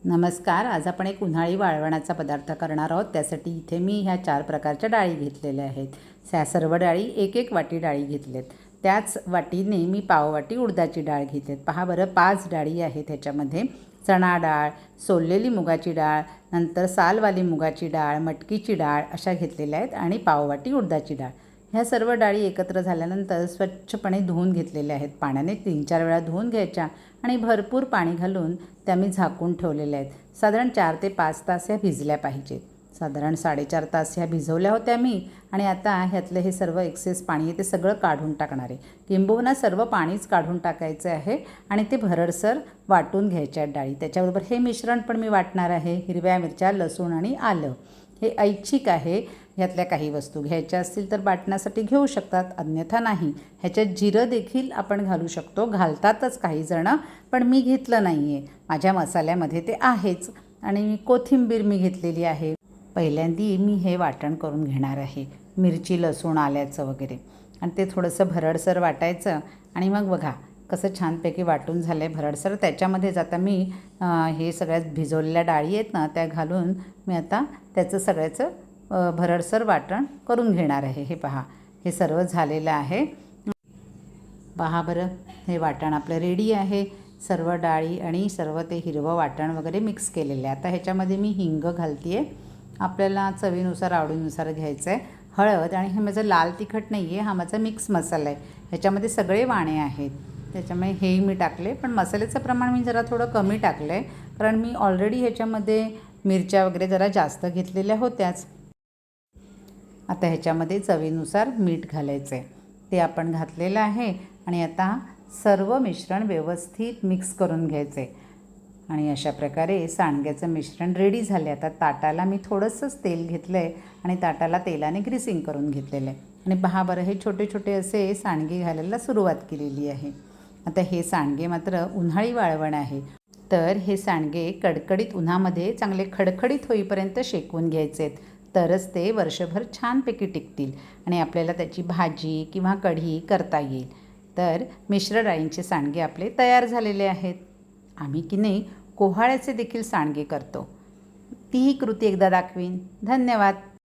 नमस्कार. आज आपण एक उन्हाळी वाळवणाचा पदार्थ करणार आहोत. त्यासाठी इथे मी ह्या 4 प्रकारच्या डाळी घेतलेल्या आहेत. ह्या सर्व डाळी एक एक वाटी डाळी घेतलेत. त्याच वाटीने मी पाववाटी उडदाची डाळ घेतलीत. पहा बरं, 5 डाळी आहेत ह्याच्यामध्ये. चणा डाळ, सोललेली मुगाची डाळ, नंतर सालवाली मुगाची डाळ, मटकीची डाळ अशा घेतलेल्या आहेत आणि पाववाटी उडदाची डाळ. ह्या सर्व डाळी एकत्र झाल्यानंतर स्वच्छपणे धुवून घेतलेल्या आहेत. पाण्याने 3-4 वेळा धुवून घ्यायच्या आणि भरपूर पाणी घालून त्या मी झाकून ठेवलेल्या आहेत. साधारण 4 ते 5 तास ह्या भिजल्या पाहिजेत. साधारण 4.5 तास ह्या भिजवल्या होत्या मी आणि आता ह्यातलं हे सर्व एक्सेस पाणी आहे ते सगळं काढून टाकणार आहे. किंबहुना सर्व पाणीच काढून टाकायचं आहे आणि ते भरडसर वाटून घ्यायचे आहेत डाळी. त्याच्याबरोबर हे मिश्रण पण मी वाटणार आहे. हिरव्या मिरच्या, लसूण आणि आलं हे ऐच्छिक आहे. ह्यातल्या काही वस्तू घ्यायच्या असतील तर वाटण्यासाठी घेऊ शकतात, अन्यथा नाही. ह्याच्यात जिरं देखील आपण घालू शकतो, घालतातच काही जणं, पण मी घेतलं नाही आहे. माझ्या मसाल्यामध्ये ते आहेच. आणि कोथिंबीर मी घेतलेली आहे. पहिल्यांदी मी हे वाटण करून घेणार आहे, मिरची, लसूण, आल्याचं वगैरे, आणि ते थोडंसं भरडसर वाटायचं. आणि मग बघा कसं छानपैकी वाटून झालं आहे भरडसर. त्याच्यामध्येच आता मी हे सगळ्यात भिजवलेल्या डाळी आहेत ना त्या घालून मी आता त्याचं सगळ्याचं भरडसर वाटण करून घेणार आहे. हे पहा, हे सर्व झालेलं आहे. पहा बरं, हे वाटण आपलं रेडी आहे. सर्व डाळी आणि सर्व ते हिरवं वाटण वगैरे मिक्स केलेलं आहे. आता ह्याच्यामध्ये मी हिंग घालते आहे. आपल्याला चवीनुसार, आवडीनुसार घ्यायचं आहे. हळद, आणि हे माझं लाल तिखट नाही आहे, हा माझा मिक्स मसाला आहे. ह्याच्यामध्ये सगळे वाणे आहेत, त्याच्यामुळे हेही मी टाकले. पण मसाल्याचं प्रमाण मी जरा थोडं कमी टाकलं आहे, कारण मी ऑलरेडी ह्याच्यामध्ये मिरच्या वगैरे जरा जास्त घेतलेल्या होत्याच. आता ह्याच्यामध्ये चवीनुसार मीठ घालायचं आहे, ते आपण घातलेलं आहे. आणि आता सर्व मिश्रण व्यवस्थित मिक्स करून घ्यायचं आहे. आणि अशा प्रकारे सांडग्याचं मिश्रण रेडी झाले. आता ताटाला मी थोडंसंच तेल घेतलं आहे आणि ताटाला तेलाने ग्रीसिंग करून घेतलेलं आहे. आणि पहा बरं, हे छोटे छोटे असे सांडगे घालायला सुरुवात केलेली आहे. आता हे सांडगे मात्र उन्हाळी वाळवण आहे, तर हे सांडगे कडकडीत उन्हामध्ये चांगले खडखडीत होईपर्यंत शेकून घ्यायचे आहेत, तरच ते वर्षभर छानपैकी टिकतील आणि आपल्याला त्याची भाजी किंवा कढी करता येईल. तर मिश्र डाळींचे सांडगे आपले तयार झालेले आहेत. आम्ही की नाही कोहाळ्याचे देखील सांडगे करतो, तीही कृती एकदा दाखवीन. धन्यवाद.